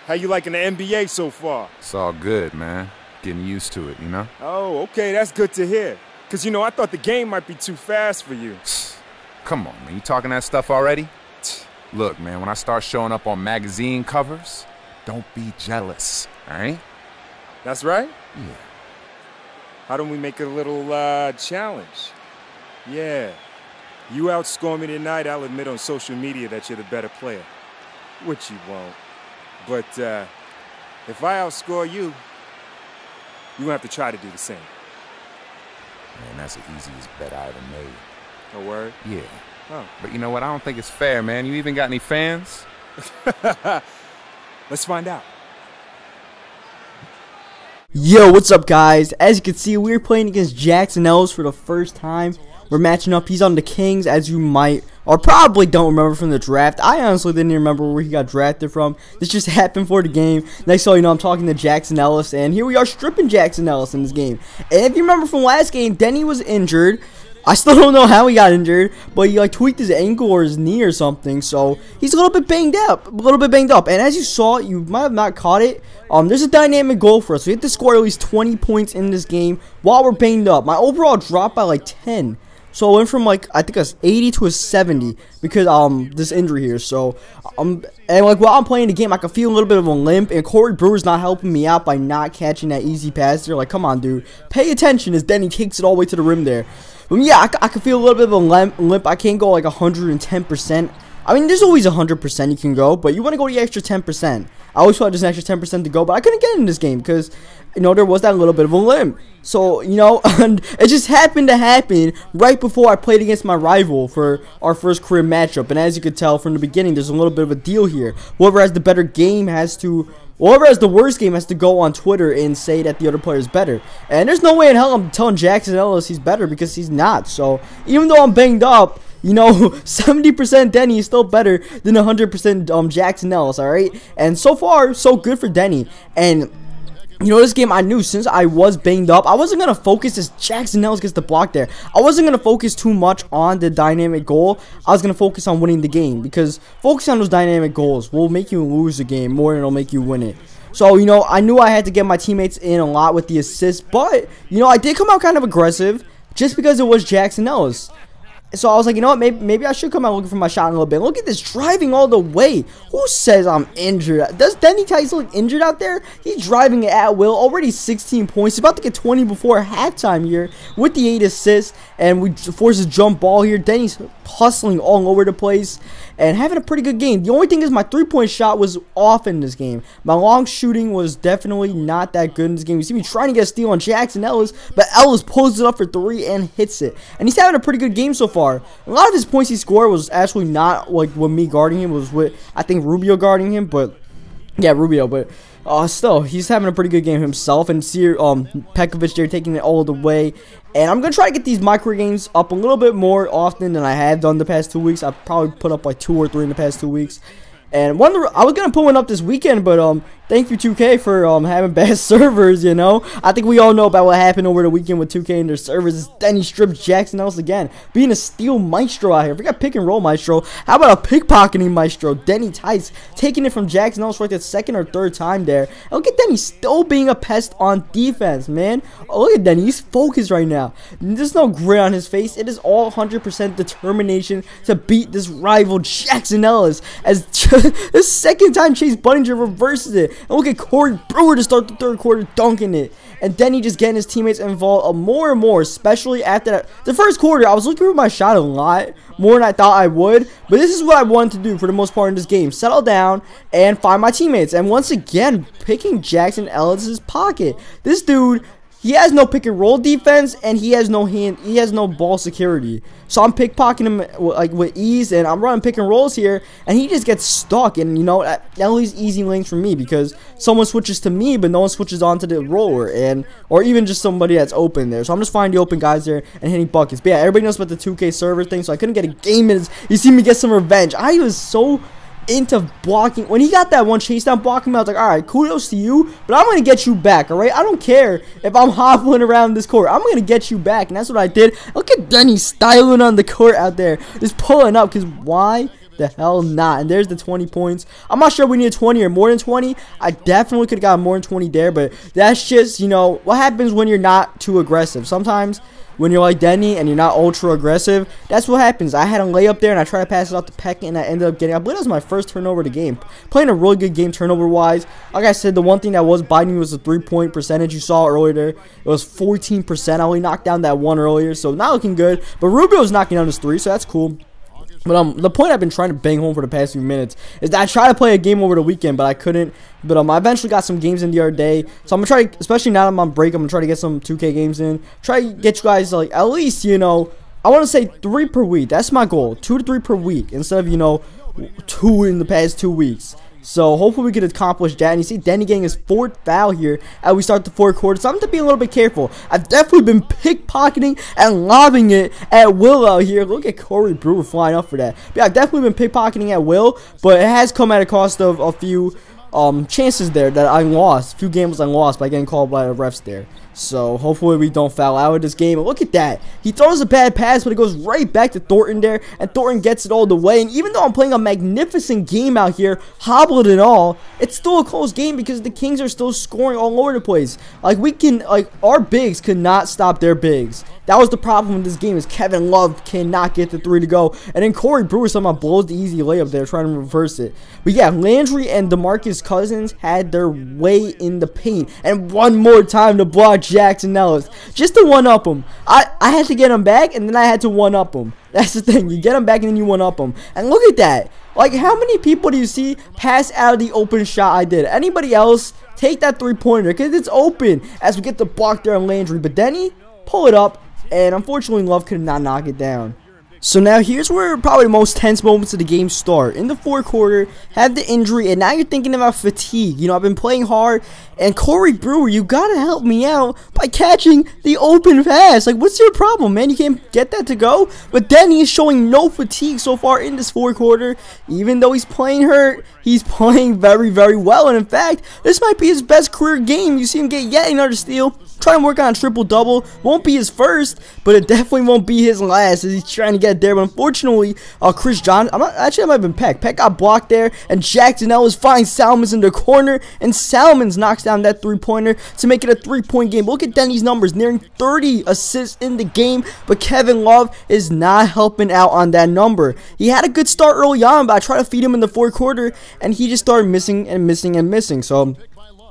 How you liking the NBA so far? It's all good, man. Getting used to it, you know? Oh, okay, that's good to hear. Because, I thought the game might be too fast for you. Come on, man. You talking that stuff already? Look, man, when I start showing up on magazine covers, don't be jealous, all right? That's right? Yeah. How don't we make it a little challenge? Yeah. You outscore me tonight, I'll admit on social media that you're the better player. Which you won't. But if I outscore you, you're going to have to try to do the same. Man, that's the easiest bet I ever made. A word? Yeah. Oh. But you know what? I don't think it's fair, man. You even got any fans? Let's find out. Yo, what's up, guys? As you can see, we're playing against Jackson Ellis for the first time. We're matching up. He's on the Kings, as you might or probably don't remember from the draft. I honestly didn't even remember where he got drafted from. This just happened for the game. Next thing you know, I'm talking to Jackson Ellis, and here we are stripping Jackson Ellis in this game. And if you remember from last game, Denny was injured. I still don't know how he got injured, but he tweaked his ankle or his knee or something, so he's a little bit banged up. And as you saw, you might have not caught it. There's a dynamic goal for us. We have to score at least 20 points in this game while we're banged up. My overall dropped by 10. So I went from I think a 80 to a 70 because this injury here. So and while I'm playing the game, I can feel a little bit of a limp, and Corey Brewer's not helping me out by not catching that easy pass there. Come on, dude, pay attention as Denny takes it all the way to the rim there. But yeah, I can feel a little bit of a limp. I can't go 110%. I mean, there's always 100% you can go, but you want to go the extra 10%. I always thought there's an extra 10% to go, but I couldn't get in this game because, there was that little bit of a limp. So, and it just happened to happen right before I played against my rival for our first career matchup. And as you could tell from the beginning, there's a little bit of a deal here. Whoever has the better game whoever has the worst game has to go on Twitter and say that the other player is better. And there's no way in hell I'm telling Jackson Ellis he's better because he's not. So, even though I'm banged up, 70% Denny is still better than 100% Jackson Ellis, alright? And so far, so good for Denny. And this game I knew since I was banged up, I wasn't going to focus as Jackson Ellis gets the block there. I wasn't going to focus too much on the dynamic goal. I was going to focus on winning the game because focusing on those dynamic goals will make you lose the game more than it'll make you win it. So, I knew I had to get my teammates in a lot with the assist, but, I did come out kind of aggressive just because it was Jackson Ellis. So I was like, you know what, maybe I should come out looking for my shot in a little bit. Look at this, driving all the way. Who says I'm injured? Does Denny tell you to look injured out there? He's driving it at will, already 16 points. He's about to get 20 before halftime here with the 8 assists. And we force a jump ball here. Denny's hustling all over the place and having a pretty good game. The only thing is my 3-point shot was off in this game. My long shooting was definitely not that good in this game. You see me trying to get a steal on Jackson Ellis, but Ellis pulls it up for 3 and hits it. And he's having a pretty good game so far. A lot of his points he scored was actually not with me guarding him. It was with, I think, Rubio guarding him. But yeah, Rubio. But still, he's having a pretty good game himself. And see Pekovic there taking it all the way. And I'm going to try to get these micro games up a little bit more often than I have done the past 2 weeks. I've probably put up 2 or 3 in the past 2 weeks. And I was going to put one up this weekend, but thank you 2K for having bad servers, I think we all know about what happened over the weekend with 2K and their servers. Denny strips Jackson Ellis again, being a steal maestro out here. We got pick and roll maestro. How about a pickpocketing maestro? Denny Tice taking it from Jackson Ellis for the 2nd or 3rd time there. And look at Denny still being a pest on defense, man. Oh, look at Denny. He's focused right now. There's no grit on his face. It is all 100% determination to beat this rival Jackson Ellis as the 2nd time Chase Buninger reverses it. And look at Corey Brewer to start the 3rd quarter dunking it. And Denny just getting his teammates involved more and more, especially after that. The 1st quarter, I was looking for my shot a lot more than I thought I would. But this is what I wanted to do for the most part in this game. Settle down and find my teammates. And once again, picking Jackson Ellis' pocket. This dude, he has no pick and roll defense, and he has no ball security. So I'm pickpocketing him with ease, and I'm running pick and rolls here, and he just gets stuck. And that leaves easy lanes for me because someone switches to me, but no one switches onto the roller, or even just somebody that's open there. So I'm just finding the open guys there and hitting buckets. But yeah, everybody knows about the 2K server thing, so I couldn't get a game in. You see me get some revenge. I was so into blocking. When he got that one chase down blocking, I was like, alright, kudos to you, but I'm going to get you back, alright? I don't care if I'm hobbling around this court. I'm going to get you back, and that's what I did. Look at Denny styling on the court out there, just pulling up, because why? The hell not. And there's the 20 points. I'm not sure we need 20 or more than 20. I definitely could have got more than 20 there, but that's just, you know, what happens when you're not too aggressive. Sometimes when you're like Denny and you're not ultra aggressive, that's what happens. I had a layup there and I tried to pass it off to Peck and I ended up getting, I believe that was my first turnover of the game. Playing a really good game turnover wise. Like I said, the one thing that was biting me was the 3-point percentage you saw earlier there. It was 14%. I only knocked down that one earlier, so not looking good. But Rubio was knocking down his 3, so that's cool. But the point I've been trying to bang home for the past few minutes is that I tried to play a game over the weekend, but I couldn't. But I eventually got some games in the other day, so I'm gonna try, especially now that I'm on break, I'm gonna try to get some 2K games in. Try to get you guys like at least, you know, I want to say 3 per week. That's my goal, 2 to 3 per week instead of, you know, 2 in the past 2 weeks. So hopefully we can accomplish that. And you see Denny getting his 4th foul here as we start the 4th quarter. So I'm going to be a little bit careful. I've definitely been pickpocketing and lobbing it at will out here. Look at Corey Brewer flying up for that. But yeah, I've definitely been pickpocketing at will. But it has come at a cost of a few chances there that I lost. A few games I lost by getting called by the refs there. So hopefully we don't foul out of this game. And look at that. He throws a bad pass, but it goes right back to Thornton there. And Thornton gets it all the way. And even though I'm playing a magnificent game out here, hobbled and all, it's still a close game because the Kings are still scoring all over the place. Like our bigs could not stop their bigs. That was the problem in this game, is Kevin Love cannot get the 3 to go. And then Corey Brewer somehow blows the easy layup there, trying to reverse it. But yeah, Landry and DeMarcus Cousins had their way in the paint. And one more time to block Jackson Ellis, just to one-up him. I had to get him back, and then I had to one-up him. That's the thing. You get him back, and then you one-up him. And look at that. Like, how many people do you see pass out of the open shot I did? Anybody else, take that 3-pointer, because it's open as we get the block there on Landry. But Denny, pull it up. And unfortunately, Love could not knock it down. So now here's where probably the most tense moments of the game start. In the 4th quarter, have the injury, and now you're thinking about fatigue. You know, I've been playing hard, and Corey Brewer, you gotta help me out by catching the open pass. Like, what's your problem, man? You can't get that to go? But then he's showing no fatigue so far in this 4th quarter. Even though he's playing hurt, he's playing very, very well. And in fact, this might be his best career game. You see him get yet another steal. Trying to work on a triple-double. Won't be his first, but it definitely won't be his last as he's trying to get there. But unfortunately, Chris John, I might have been Peck. Peck got blocked there, and Jackson Ellis finds Salmons in the corner, and Salmons knocks down that 3-pointer to make it a 3-point game. Look at Denny's numbers, nearing 30 assists in the game, but Kevin Love is not helping out on that number. He had a good start early on, but I tried to feed him in the 4th quarter, and he just started missing and missing and missing. So,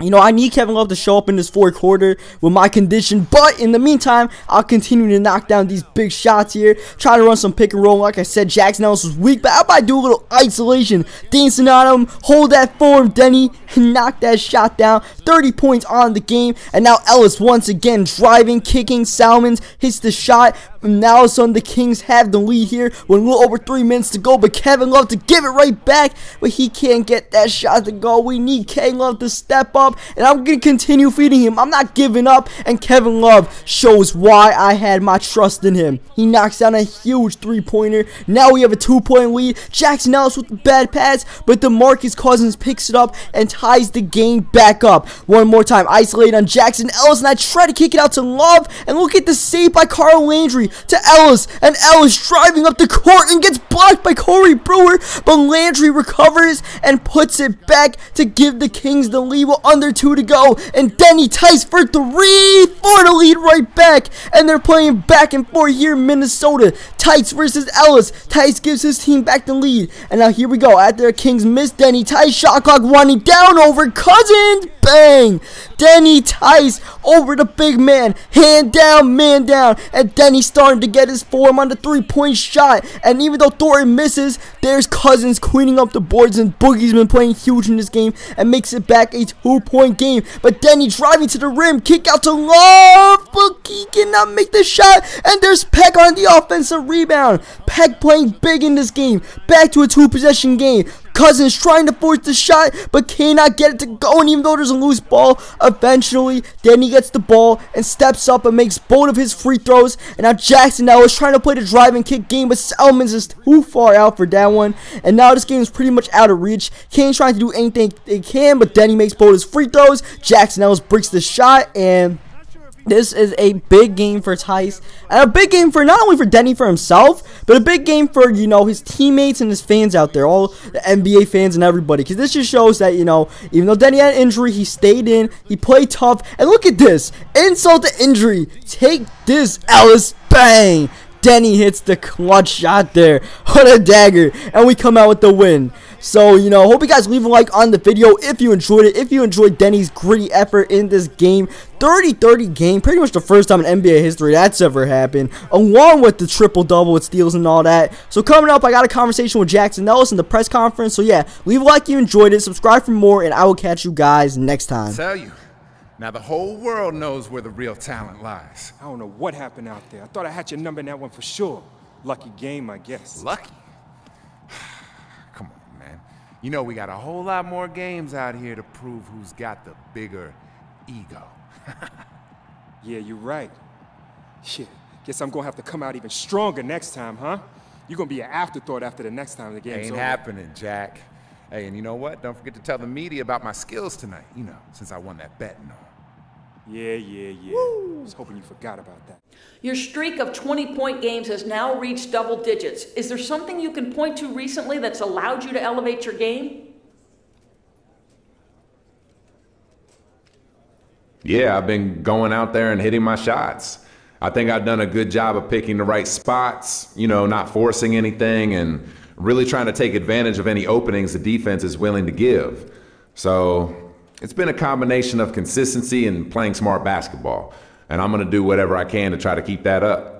you know, I need Kevin Love to show up in this 4th quarter with my condition. But in the meantime, I'll continue to knock down these big shots here. Try to run some pick and roll. Like I said, Jackson Ellis was weak, but I might do a little isolation. Dancing on him, hold that form, Denny, and knock that shot down. 30 points on the game. And now Ellis once again driving, kicking. Salmons hits the shot. And now all of a sudden the Kings have the lead here with a little over 3 minutes to go. But Kevin Love to give it right back. But he can't get that shot to go. We need Kevin Love to step up. And I'm going to continue feeding him. I'm not giving up. And Kevin Love shows why I had my trust in him. He knocks down a huge 3-pointer. Now we have a 2-point lead. Jackson Ellis with the bad pass. But DeMarcus Cousins picks it up and ties the game back up. One more time. Isolated on Jackson Ellis. And I try to kick it out to Love. And look at the save by Carl Landry to Ellis. And Ellis driving up the court and gets blocked by Corey Brewer. But Landry recovers and puts it back to give the Kings the lead with under 2 to go. And Denny Tice for 3 for the lead right back. And they're playing back and forth here in Minnesota. Tice versus Ellis. Tice gives his team back the lead. And now here we go. After the Kings miss Denny Tice, shot clock winding down over Cousins. Bang! Denny Tice over the big man. Hand down, man down. And Denny starting to get his form on the 3-point shot. And even though Thornton misses, there's Cousins cleaning up the boards. And Boogie's been playing huge in this game and makes it back a 2-point game. But Denny driving to the rim. Kick out to Love. Boogie cannot make the shot. And there's Peck on the offensive rebound. Peck playing big in this game. Back to a 2-possession game. Cousins trying to force the shot, but cannot get it to go. And even though there's a loose ball, eventually Denny gets the ball and steps up and makes both of his free throws. And now Jackson Ellis trying to play the drive and kick game, but Salmons is too far out for that one. And now this game is pretty much out of reach. Kane's trying to do anything they can, but Denny makes both his free throws. Jackson Ellis breaks the shot, and This is a big game for Tice, and a big game for not only for Denny for himself, but a big game for, you know, his teammates and his fans out there, all the NBA fans and everybody, because this just shows that, you know, even though Denny had an injury, he stayed in, he played tough, and look at this, insult to injury, take this, Ellis, bang! Denny hits the clutch shot there. What a dagger. And we come out with the win. So, you know, hope you guys leave a like on the video if you enjoyed it. If you enjoyed Denny's gritty effort in this game. 30-30 game. Pretty much the first time in NBA history that's ever happened. Along with the triple-double with steals and all that. So, coming up, I got a conversation with Jackson Ellis in the press conference. So, yeah, leave a like if you enjoyed it. Subscribe for more, and I will catch you guys next time. Tell you. Now the whole world knows where the real talent lies. I don't know what happened out there. I thought I had your number in that one for sure. Lucky game, I guess. Lucky? Come on, man. You know we got a whole lot more games out here to prove who's got the bigger ego. Yeah, you're right. Shit, guess I'm gonna have to come out even stronger next time, huh? You're gonna be an afterthought after the next time the game's Ain't over. happening, Jack. Hey, and you know what? Don't forget to tell the media about my skills tonight, you know, since I won that bet and all. Yeah. Woo. I was hoping you forgot about that. Your streak of 20-point games has now reached double digits. Is there something you can point to recently that's allowed you to elevate your game? Yeah, I've been going out there and hitting my shots. I think I've done a good job of picking the right spots, you know, not forcing anything and really trying to take advantage of any openings the defense is willing to give. So it's been a combination of consistency and playing smart basketball. And I'm going to do whatever I can to try to keep that up.